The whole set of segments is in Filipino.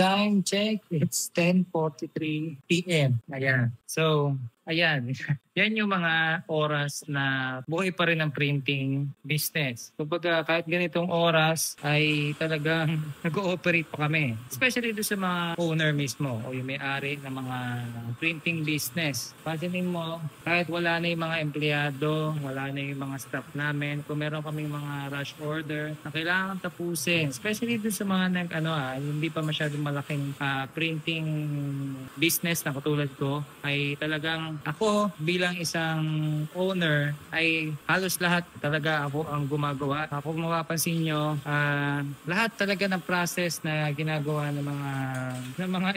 Time check, it's 10:43 PM. Ayan. So, ayan. Yan yung mga oras na buhay pa rin ang printing business. Kumbaga, kahit ganitong oras ay talagang nag-ooperate pa kami. Especially doon sa mga owner mismo o yung may-ari ng mga printing business. Pansinin mo, kahit wala na yung mga empleyado, wala na yung mga staff namin, kung meron kaming mga rush order na kailangan tapusin. Especially doon sa mga hindi pa masyadong malaking printing business na katulad ko, ay talagang ako bilang isang owner ay halos lahat talaga ako ang gumagawa. Kung mapapansin nyo, lahat talaga ng process na ginagawa ng mga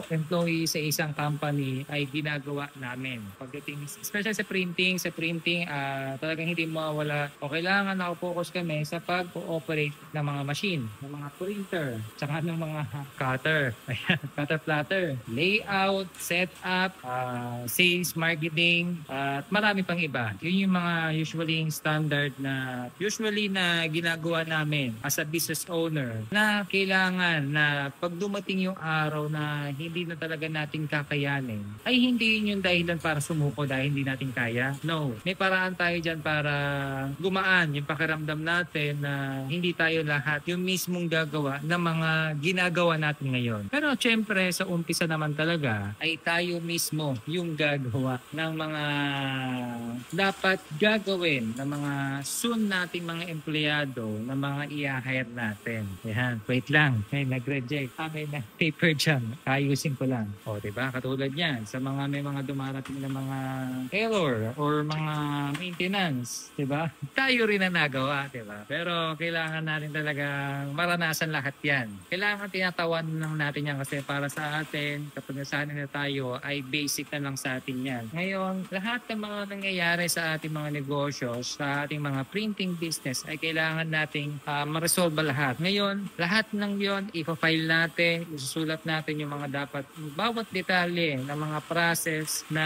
employee sa isang company ay ginagawa namin. Pagdating, especially sa printing, talagang hindi mawala o kailangan nakapokus kami sa pag-ooperate ng mga machine, ng mga printer, tsaka ng mga cutter, cutter platter, layout, setup, sales, marketing, at marami pang iba. Yun yung mga usually na ginagawa namin as a business owner na kailangan na pag dumating yung araw na hindi na talaga natin kakayanin, ay hindi yun yung dahilan para sumuko dahil hindi natin kaya. No. May paraan tayo dyan para gumaan yung pakiramdam natin na hindi tayo lahat yung mismong gagawa ng mga ginagawa natin ngayon. Pero syempre sa umpisa naman talaga ay tayo mismo yung gagawa ng mga dapat gagawin ng mga soon nating mga empleyado na mga i-hire natin. Yan. Wait lang. May nag-reject. May paper dyan. Ayusin ko lang. O, diba? Katulad yan. Sa may mga dumarating na mga error or mga maintenance. Diba? Tayo rin ang nagawa. Diba? Pero kailangan natin talaga maranasan lahat yan. Kailangan tinatawan lang natin yan kasi para sa atin, kapag nasanay na tayo, ay basic na lang sa atin yan. Ngayon, lahat ng mga nangyayari sa ating mga negosyo, sa ating mga printing business, ay kailangan nating ma-resolve lahat. Ngayon, lahat ng yon ipa-file natin, isusulat natin yung mga dapat, bawat detalye ng mga process na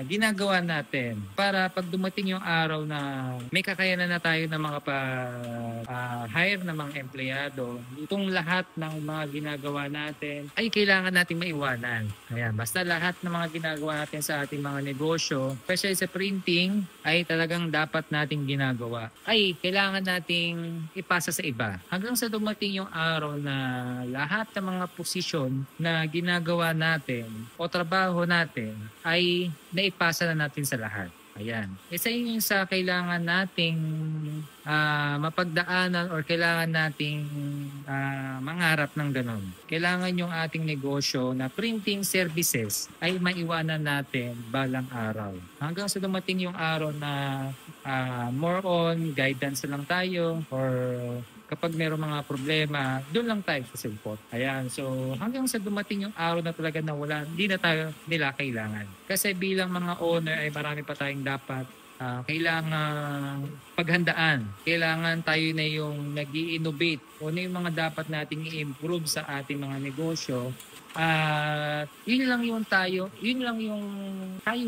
ginagawa natin para pag dumating yung araw na may kakayanan na tayo ng mga hire ng mga empleyado, itong lahat ng mga ginagawa natin ay kailangan nating maiwanan. Ayan, basta lahat ng mga ginagawa natin sa ating mga negosyo, especially sa printing, ay talagang dapat nating ginagawa. Ay kailangan nating ipasa sa iba. Hanggang sa dumating yung araw na lahat ng mga posisyon na ginagawa natin o trabaho natin ay naipasa na natin sa lahat. Ayan. Isa yun sa kailangan nating mapagdaanan or kailangan nating mangarap ng ganun. Kailangan yung ating negosyo na printing services ay maiwanan natin balang araw. Hanggang sa dumating yung araw na more on guidance lang tayo or kapag mayroong mga problema, doon lang tayo sa support. Ayan, so hanggang sa dumating yung araw na talaga na wala, hindi na tayo nila kailangan. Kasi bilang mga owner ay marami pa tayong dapat kailangan paghandaan. Kailangan tayo na yung nag-i-innovate o na yung mga dapat nating i-improve sa ating mga negosyo. Yun lang tayo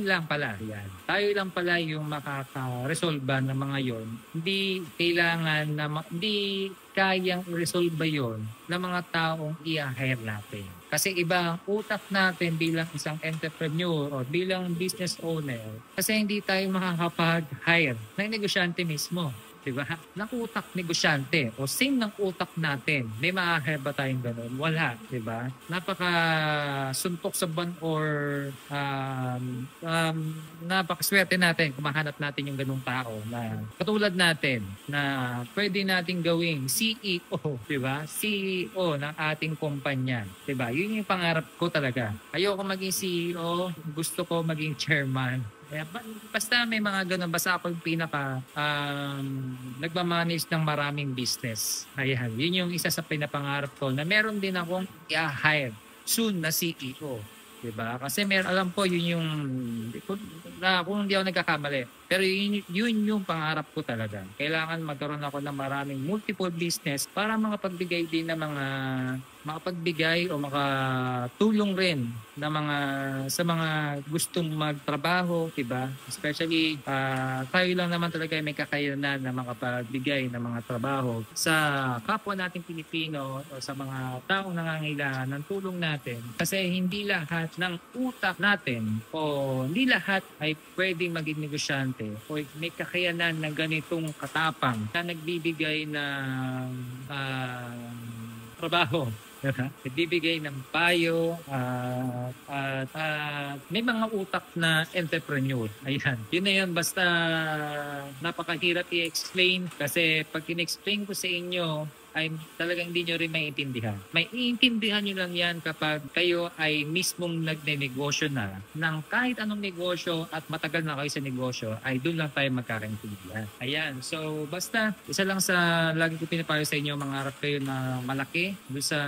lang pala. Yan. Tayo lang pala yung makaka-resolve ng mga yon. Hindi kailangan na hindi kayang resolve yon ng mga taong i-hire natin. Kasi iba ang utak natin bilang isang entrepreneur o bilang business owner. Kasi hindi tayo makakapag-hire ng negosyante mismo. Diba? Ng utak negosyante o same ng utak natin. May ma-hire ba tayong ganun? Wala. Diba? Napaka-suntok sa ban or napakaswerte natin kung mahanap natin yung ganung tao na katulad natin na pwede nating gawing CEO, diba? CEO ng ating kumpanya. Diba? Yun yung pangarap ko talaga. Ayoko maging CEO, gusto ko maging chairman. Kaya basta may mga ganun, basta ako yung pinaka nagmamanage ng maraming business. Ayan, yun yung isa sa pinapangarap ko na meron din akong i-hire soon na CEO. Diba? Kasi alam ko yun yung kung hindi ako nagkakamali. Pero yun yung pangarap ko talaga. Kailangan magkaroon ako ng maraming multiple business para makapagbigay din ng mga makapagbigay o makatulong rin na sa mga gustong magtrabaho, 'di ba? Especially tayo lang naman talaga may kakayanan na makapagbigay ng mga trabaho sa kapwa nating Pilipino o sa mga taong nangangailangan ng tulong natin. Kasi hindi lahat ng utak natin o hindi lahat ay pwedeng maging negosyante o may kakayanan ng ganitong katapang na nagbibigay ng trabaho. Nagbibigay ng payo at may mga utak na entrepreneur. Ayan. Yun na yun. Basta napakahirap i-explain kasi pag in-explain ko sa inyo ay talagang hindi nyo rin maiintindihan. May iintindihan nyo lang yan kapag kayo ay mismong nagne-negosyo na ng kahit anong negosyo at matagal na kayo sa negosyo ay doon lang tayo magkakaintindihan. Ayan. So, basta isa lang sa lagi ko pinapayo sa inyo, mangarap kayo na malaki. Doon sa,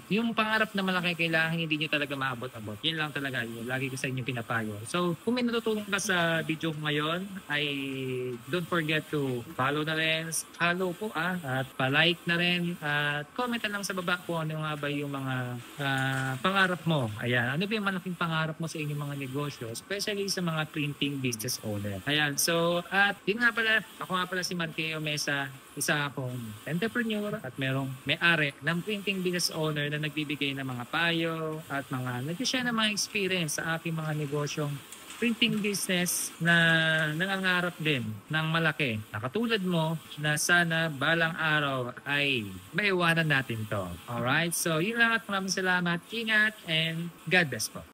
yung pangarap na malaki kailangan hindi nyo talaga maabot-abot. Yun lang talaga yun. Lagi ko sa inyo pinapayo. So, kung may natutulong ka sa video ko ngayon ay don't forget to follow na rin. Follow po at pa-like na rin. At comment na lang sa baba kung ano nga ba yung mga pangarap mo. Ayan, ano ba yung malaking pangarap mo sa inyong mga negosyo, especially sa mga printing business owner. Ayan, so at yun nga pala, ako nga pala si Marqueo Mesa, isa akong entrepreneur at merong may-ari ng printing business owner na nagbibigay ng mga payo at mga nag-share ng mga experience sa aking mga negosyong printing business na nangangarap din ng malaki. Na katulad mo na sana balang araw ay maiwanan natin to. Alright? So, yun lang at maraming salamat. Ingat and God bless po.